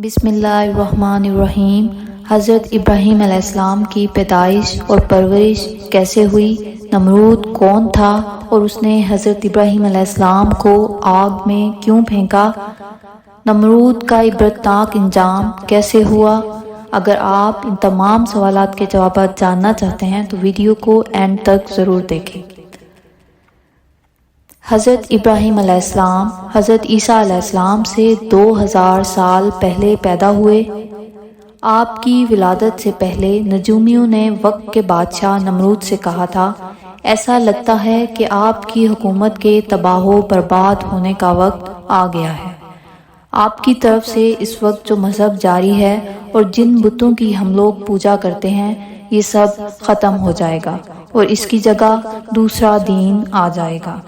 بسم اللہ الرحمن الرحیم۔ حضرت ابراہیم علیہ السلام کی پیدائش اور پرورش کیسے ہوئی؟ نمرود کون تھا اور اس نے حضرت ابراہیم علیہ السلام کو آگ میں کیوں پھینکا؟ نمرود کا عبرتناک انجام کیسے ہوا؟ اگر آپ ان تمام سوالات کے جوابات جاننا چاہتے ہیں تو ویڈیو کو اینڈ تک ضرور دیکھیں۔ حضرت ابراہیم علیہ السلام حضرت عیسیٰ علیہ السلام سے 2000 سال پہلے پیدا ہوئے۔ آپ کی ولادت سے پہلے نجومیوں نے وقت کے بادشاہ نمرود سے کہا تھا، ایسا لگتا ہے کہ آپ کی حکومت کے تباہ و برباد ہونے کا وقت آ گیا ہے۔ آپ کی طرف سے اس وقت جو مذہب جاری ہے اور جن بتوں کی ہم لوگ پوجا کرتے ہیں یہ سب ختم ہو جائے گا اور اس کی جگہ دوسرا دین آ جائے گا۔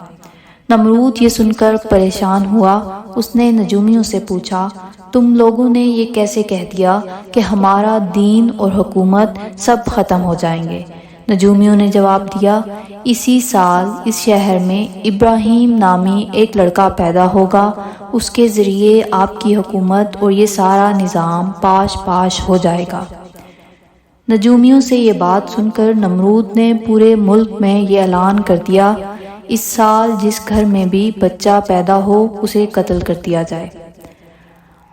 نمرود یہ سن کر پریشان ہوا۔ اس نے نجومیوں سے پوچھا، تم لوگوں نے یہ کیسے کہہ دیا کہ ہمارا دین اور حکومت سب ختم ہو جائیں گے؟ نجومیوں نے جواب دیا، اسی سال اس شہر میں ابراہیم نامی ایک لڑکا پیدا ہوگا، اس کے ذریعے آپ کی حکومت اور یہ سارا نظام پاش پاش ہو جائے گا۔ نجومیوں سے یہ بات سن کر نمرود نے پورے ملک میں یہ اعلان کر دیا، اس سال جس گھر میں بھی بچہ پیدا ہو اسے قتل کر دیا جائے۔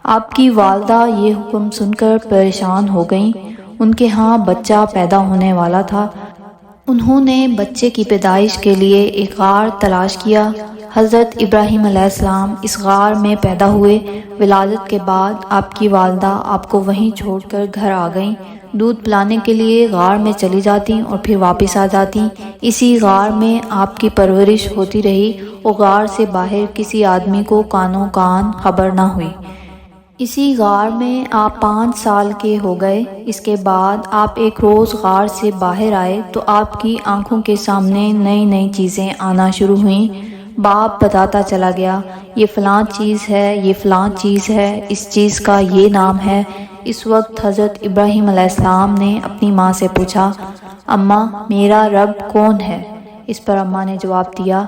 آپ کی والدہ یہ حکم سن کر پریشان ہو گئیں۔ ان کے ہاں بچہ پیدا ہونے والا تھا۔ انہوں نے بچے کی پیدائش کے لیے ایک غار تلاش کیا۔ حضرت ابراہیم علیہ السلام اس غار میں پیدا ہوئے۔ ولادت کے بعد آپ کی والدہ آپ کو وہیں چھوڑ کر گھر آ گئیں۔ دودھ پلانے کے لیے غار میں چلی جاتی اور پھر واپس آ جاتی۔ اسی غار میں آپ کی پرورش ہوتی رہی اور غار سے باہر کسی آدمی کو کانوں کان خبر نہ ہوئی۔ اسی غار میں آپ 5 سال کے ہو گئے۔ اس کے بعد آپ ایک روز غار سے باہر آئے تو آپ کی آنکھوں کے سامنے نئی نئی چیزیں آنا شروع ہوئیں۔ باپ بتاتا چلا گیا، یہ فلاں چیز ہے، یہ فلاں چیز ہے، اس چیز کا یہ نام ہے۔ اس وقت حضرت ابراہیم علیہ السلام نے اپنی ماں سے پوچھا، اماں میرا رب کون ہے؟ اس پر اماں نے جواب دیا،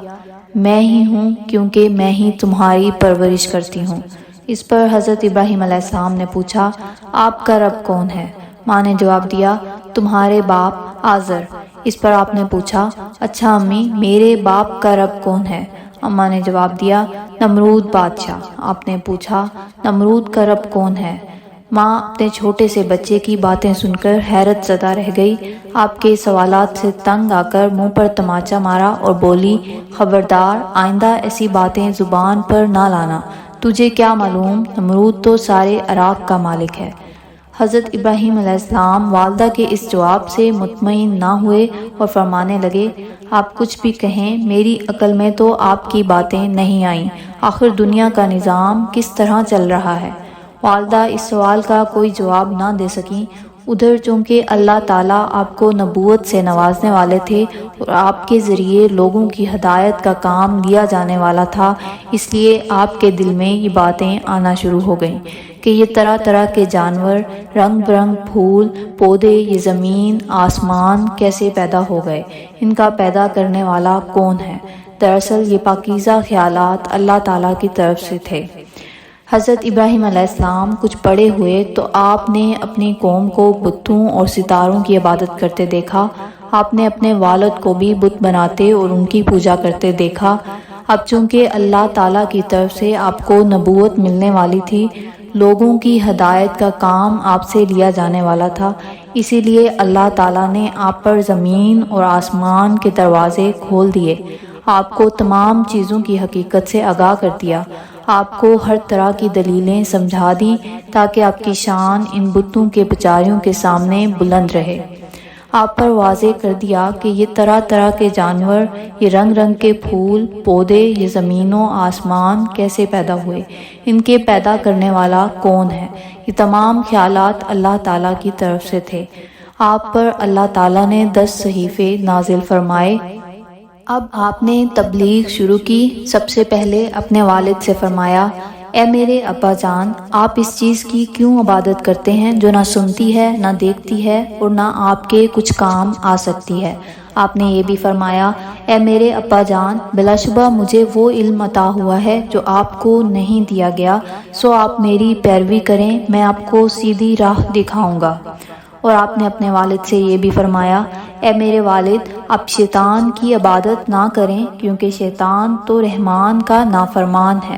میں ہی ہوں، کیونکہ میں ہی تمہاری پرورش کرتی ہوں۔ اس پر حضرت ابراہیم علیہ السلام نے پوچھا، آپ کا رب کون ہے؟ ماں نے جواب دیا، تمہارے باپ آزر۔ اس پر آپ نے پوچھا، اچھا امی میرے باپ کا رب کون ہے؟ اماں نے جواب دیا، نمرود بادشاہ۔ آپ نے پوچھا، نمرود کا رب کون ہے؟ ماں اپنے چھوٹے سے بچے کی باتیں سن کر حیرت زدہ رہ گئی۔ آپ کے سوالات سے تنگ آ کر منہ پر تماچا مارا اور بولی، خبردار آئندہ ایسی باتیں زبان پر نہ لانا، تجھے کیا معلوم نمرود تو سارے عراق کا مالک ہے۔ حضرت ابراہیم علیہ السلام والدہ کے اس جواب سے مطمئن نہ ہوئے اور فرمانے لگے، آپ کچھ بھی کہیں، میری عقل میں تو آپ کی باتیں نہیں آئیں، آخر دنیا کا نظام کس طرح چل رہا ہے؟ والدہ اس سوال کا کوئی جواب نہ دے سکیں۔ ادھر چونکہ اللہ تعالیٰ آپ کو نبوت سے نوازنے والے تھے اور آپ کے ذریعے لوگوں کی ہدایت کا کام لیا جانے والا تھا، اس لیے آپ کے دل میں یہ باتیں آنا شروع ہو گئیں کہ یہ طرح طرح کے جانور، رنگ برنگ پھول پودے، یہ زمین آسمان کیسے پیدا ہو گئے، ان کا پیدا کرنے والا کون ہے؟ دراصل یہ پاکیزہ خیالات اللہ تعالیٰ کی طرف سے تھے۔ حضرت ابراہیم علیہ السلام کچھ بڑے ہوئے تو آپ نے اپنی قوم کو بتوں اور ستاروں کی عبادت کرتے دیکھا۔ آپ نے اپنے والد کو بھی بت بناتے اور ان کی پوجا کرتے دیکھا۔ اب چونکہ اللہ تعالیٰ کی طرف سے آپ کو نبوت ملنے والی تھی، لوگوں کی ہدایت کا کام آپ سے لیا جانے والا تھا، اسی لیے اللہ تعالیٰ نے آپ پر زمین اور آسمان کے دروازے کھول دیے، آپ کو تمام چیزوں کی حقیقت سے آگاہ کر دیا، آپ کو ہر طرح کی دلیلیں سمجھا دیں تاکہ آپ کی شان ان بتوں کے پجاریوں کے سامنے بلند رہے۔ آپ پر واضح کر دیا کہ یہ طرح طرح کے جانور، یہ رنگ رنگ کے پھول پودے، یہ زمین و آسمان کیسے پیدا ہوئے، ان کے پیدا کرنے والا کون ہے؟ یہ تمام خیالات اللہ تعالیٰ کی طرف سے تھے۔ آپ پر اللہ تعالیٰ نے 10 صحیفے نازل فرمائے۔ اب آپ نے تبلیغ شروع کی۔ سب سے پہلے اپنے والد سے فرمایا، اے میرے ابا جان، آپ اس چیز کی کیوں عبادت کرتے ہیں جو نہ سنتی ہے، نہ دیکھتی ہے اور نہ آپ کے کچھ کام آ سکتی ہے؟ آپ نے یہ بھی فرمایا، اے میرے ابا جان، بلا شبہ مجھے وہ علم عطا ہوا ہے جو آپ کو نہیں دیا گیا، سو آپ میری پیروی کریں، میں آپ کو سیدھی راہ دکھاؤں گا۔ اور آپ نے اپنے والد سے یہ بھی فرمایا، اے میرے والد، آپ شیطان کی عبادت نہ کریں، کیونکہ شیطان تو رحمان کا نافرمان ہے۔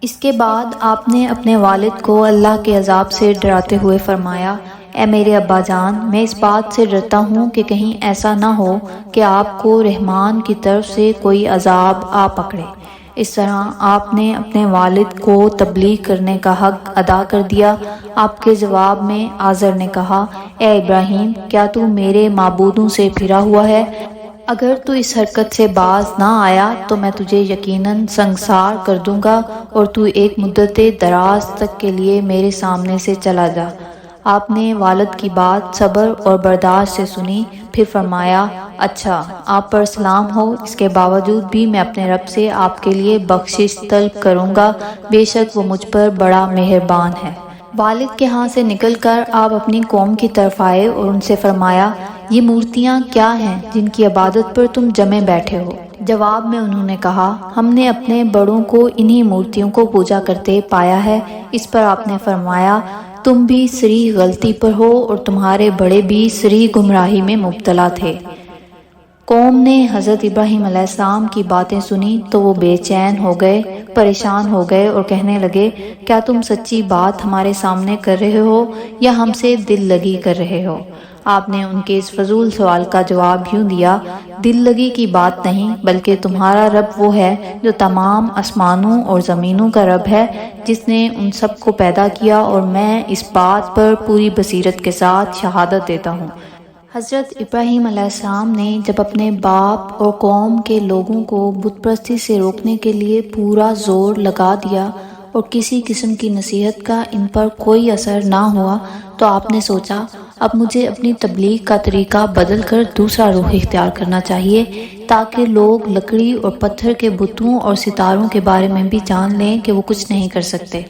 اس کے بعد آپ نے اپنے والد کو اللہ کے عذاب سے ڈراتے ہوئے فرمایا، اے میرے ابا جان، میں اس بات سے ڈرتا ہوں کہ کہیں ایسا نہ ہو کہ آپ کو رحمان کی طرف سے کوئی عذاب آ پکڑے۔ اس طرح آپ نے اپنے والد کو تبلیغ کرنے کا حق ادا کر دیا۔ آپ کے جواب میں آزر نے کہا، اے ابراہیم، کیا تو میرے معبودوں سے پھرا ہوا ہے؟ اگر تو اس حرکت سے باز نہ آیا تو میں تجھے یقیناً سنگسار کر دوں گا، اور تو ایک مدت دراز تک کے لیے میرے سامنے سے چلا جا۔ آپ نے والد کی بات صبر اور برداشت سے سنی، پھر فرمایا، اچھا، آپ پر سلام ہو، اس کے باوجود بھی میں اپنے رب سے آپ کے لیے بخشش طلب کروں گا، بے شک وہ مجھ پر بڑا مہربان ہے۔ والد کے ہاں سے نکل کر آپ اپنی قوم کی طرف آئے اور ان سے فرمایا، یہ مورتیاں کیا ہیں جن کی عبادت پر تم جمے بیٹھے ہو؟ جواب میں انہوں نے کہا، ہم نے اپنے بڑوں کو انہی مورتیوں کو پوجا کرتے پایا ہے۔ اس پر آپ نے فرمایا، تم بھی صریح غلطی پر ہو اور تمہارے بڑے بھی صریح گمراہی میں مبتلا تھے۔ قوم نے حضرت ابراہیم علیہ السلام کی باتیں سنی تو وہ بے چین ہو گئے، پریشان ہو گئے اور کہنے لگے، کیا تم سچی بات ہمارے سامنے کر رہے ہو یا ہم سے دل لگی کر رہے ہو؟ آپ نے ان کے اس فضول سوال کا جواب یوں دیا، دل لگی کی بات نہیں، بلکہ تمہارا رب وہ ہے جو تمام آسمانوں اور زمینوں کا رب ہے، جس نے ان سب کو پیدا کیا، اور میں اس بات پر پوری بصیرت کے ساتھ شہادت دیتا ہوں۔ حضرت ابراہیم علیہ السلام نے جب اپنے باپ اور قوم کے لوگوں کو بت پرستی سے روکنے کے لیے پورا زور لگا دیا اور کسی قسم کی نصیحت کا ان پر کوئی اثر نہ ہوا، تو آپ نے سوچا، اب مجھے اپنی تبلیغ کا طریقہ بدل کر دوسرا رخ اختیار کرنا چاہیے، تاکہ لوگ لکڑی اور پتھر کے بتوں اور ستاروں کے بارے میں بھی جان لیں کہ وہ کچھ نہیں کر سکتے۔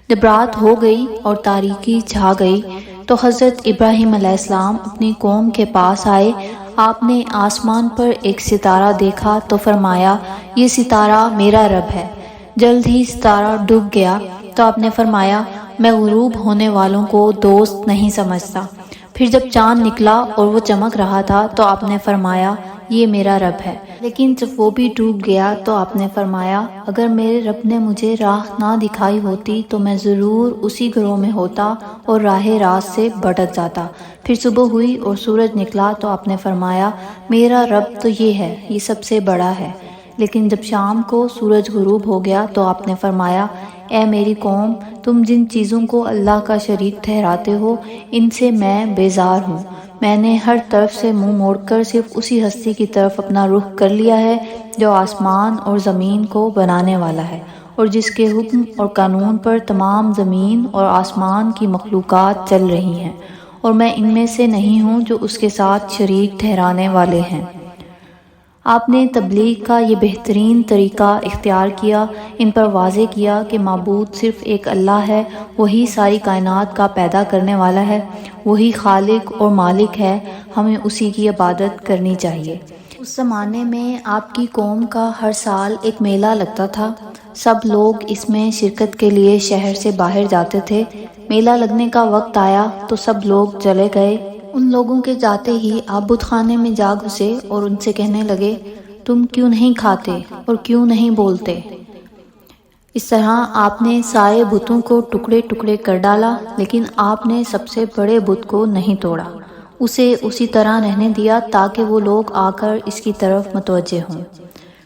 جب رات ہو گئی اور تاریکی چھا گئی تو حضرت ابراہیم علیہ السلام اپنی قوم کے پاس آئے۔ آپ نے آسمان پر ایک ستارہ دیکھا تو فرمایا، یہ ستارہ میرا رب ہے۔ جلد ہی ستارہ ڈوب گیا تو آپ نے فرمایا، میں غروب ہونے والوں کو دوست نہیں سمجھتا۔ پھر جب چاند نکلا اور وہ چمک رہا تھا تو آپ نے فرمایا، یہ میرا رب ہے۔ لیکن جب وہ بھی ڈوب گیا تو آپ نے فرمایا، اگر میرے رب نے مجھے راہ نہ دکھائی ہوتی تو میں ضرور اسی گروہ میں ہوتا اور راہ راست سے بھٹک جاتا۔ پھر صبح ہوئی اور سورج نکلا تو آپ نے فرمایا، میرا رب تو یہ ہے، یہ سب سے بڑا ہے۔ لیکن جب شام کو سورج غروب ہو گیا تو آپ نے فرمایا، اے میری قوم، تم جن چیزوں کو اللہ کا شریک ٹھہراتے ہو، ان سے میں بیزار ہوں۔ میں نے ہر طرف سے منہ موڑ کر صرف اسی ہستی کی طرف اپنا رخ کر لیا ہے جو آسمان اور زمین کو بنانے والا ہے، اور جس کے حکم اور قانون پر تمام زمین اور آسمان کی مخلوقات چل رہی ہیں، اور میں ان میں سے نہیں ہوں جو اس کے ساتھ شریک ٹھہرانے والے ہیں۔ آپ نے تبلیغ کا یہ بہترین طریقہ اختیار کیا، ان پر واضح کیا کہ معبود صرف ایک اللہ ہے، وہی ساری کائنات کا پیدا کرنے والا ہے، وہی خالق اور مالک ہے، ہمیں اسی کی عبادت کرنی چاہیے۔ اس زمانے میں آپ کی قوم کا ہر سال ایک میلہ لگتا تھا، سب لوگ اس میں شرکت کے لیے شہر سے باہر جاتے تھے۔ میلہ لگنے کا وقت آیا تو سب لوگ چلے گئے۔ ان لوگوں کے جاتے ہی آپ بت خانے میں جا گھسے اور ان سے کہنے لگے، تم کیوں نہیں کھاتے اور کیوں نہیں بولتے؟ اس طرح آپ نے سارے بتوں کو ٹکڑے ٹکڑے کر ڈالا، لیکن آپ نے سب سے بڑے بت کو نہیں توڑا، اسے اسی طرح رہنے دیا تاکہ وہ لوگ آ کر اس کی طرف متوجہ ہوں۔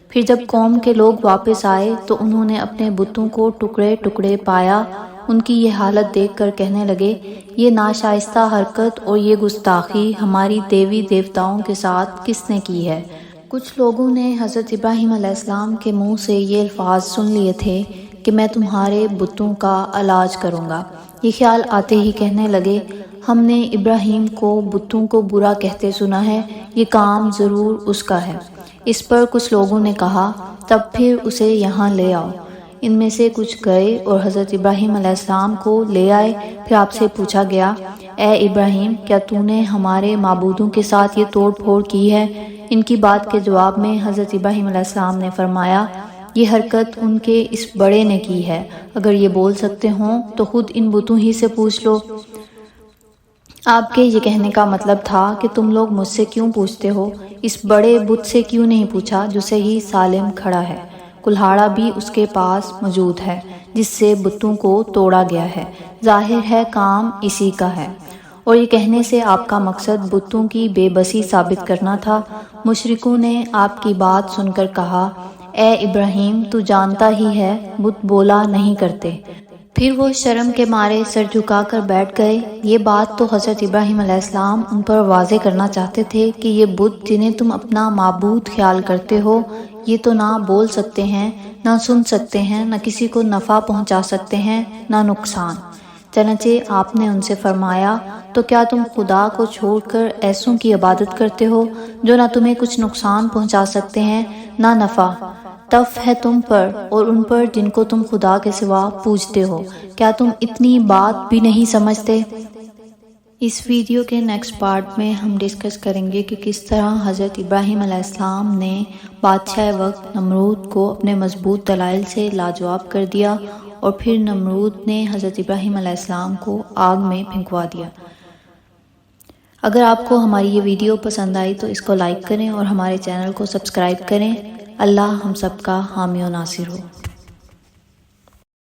پھر جب قوم کے لوگ واپس آئے تو انہوں نے اپنے بتوں کو ٹکڑے ٹکڑے پایا۔ ان کی یہ حالت دیکھ کر کہنے لگے، یہ ناشائستہ حرکت اور یہ گستاخی ہماری دیوی دیوتاؤں کے ساتھ کس نے کی ہے؟ کچھ لوگوں نے حضرت ابراہیم علیہ السلام کے منہ سے یہ الفاظ سن لیے تھے کہ میں تمہارے بتوں کا علاج کروں گا۔ یہ خیال آتے ہی کہنے لگے، ہم نے ابراہیم کو بتوں کو برا کہتے سنا ہے، یہ کام ضرور اس کا ہے۔ اس پر کچھ لوگوں نے کہا، تب پھر اسے یہاں لے آؤ۔ ان میں سے کچھ گئے اور حضرت ابراہیم علیہ السلام کو لے آئے۔ پھر آپ سے پوچھا گیا، اے ابراہیم، کیا تو نے ہمارے معبودوں کے ساتھ یہ توڑ پھوڑ کی ہے؟ ان کی بات کے جواب میں حضرت ابراہیم علیہ السلام نے فرمایا، یہ حرکت ان کے اس بڑے نے کی ہے، اگر یہ بول سکتے ہوں تو خود ان بتوں ہی سے پوچھ لو۔ آپ کے یہ کہنے کا مطلب تھا کہ تم لوگ مجھ سے کیوں پوچھتے ہو؟ اس بڑے بت سے کیوں نہیں پوچھا جو صحیح سالم کھڑا ہے؟ کلہاڑا بھی اس کے پاس موجود ہے جس سے بتوں کو توڑا گیا ہے، ظاہر ہے کام اسی کا ہے۔ اور یہ کہنے سے آپ کا مقصد بتوں کی بے بسی ثابت کرنا تھا۔ مشرکوں نے آپ کی بات سن کر کہا، اے ابراہیم، تو جانتا ہی ہے بت بولا نہیں کرتے۔ پھر وہ شرم کے مارے سر جھکا کر بیٹھ گئے۔ یہ بات تو حضرت ابراہیم علیہ السلام ان پر واضح کرنا چاہتے تھے کہ یہ بت جنہیں تم اپنا معبود خیال کرتے ہو، یہ تو نہ بول سکتے ہیں، نہ سن سکتے ہیں، نہ کسی کو نفع پہنچا سکتے ہیں، نہ نقصان۔ چنانچہ آپ نے ان سے فرمایا، تو کیا تم خدا کو چھوڑ کر ایسوں کی عبادت کرتے ہو جو نہ تمہیں کچھ نقصان پہنچا سکتے ہیں نہ نفع؟ تف ہے تم پر اور ان پر جن کو تم خدا کے سوا پوجتے ہو، کیا تم اتنی بات بھی نہیں سمجھتے؟ اس ویڈیو کے نیکسٹ پارٹ میں ہم ڈسکس کریں گے کہ کس طرح حضرت ابراہیم علیہ السلام نے بادشاہ وقت نمرود کو اپنے مضبوط دلائل سے لاجواب کر دیا اور پھر نمرود نے حضرت ابراہیم علیہ السلام کو آگ میں پھینکوا دیا۔ اگر آپ کو ہماری یہ ویڈیو پسند آئی تو اس کو لائک کریں اور ہمارے چینل کو سبسکرائب کریں۔ اللہ ہم سب کا حامی و ناصر ہو۔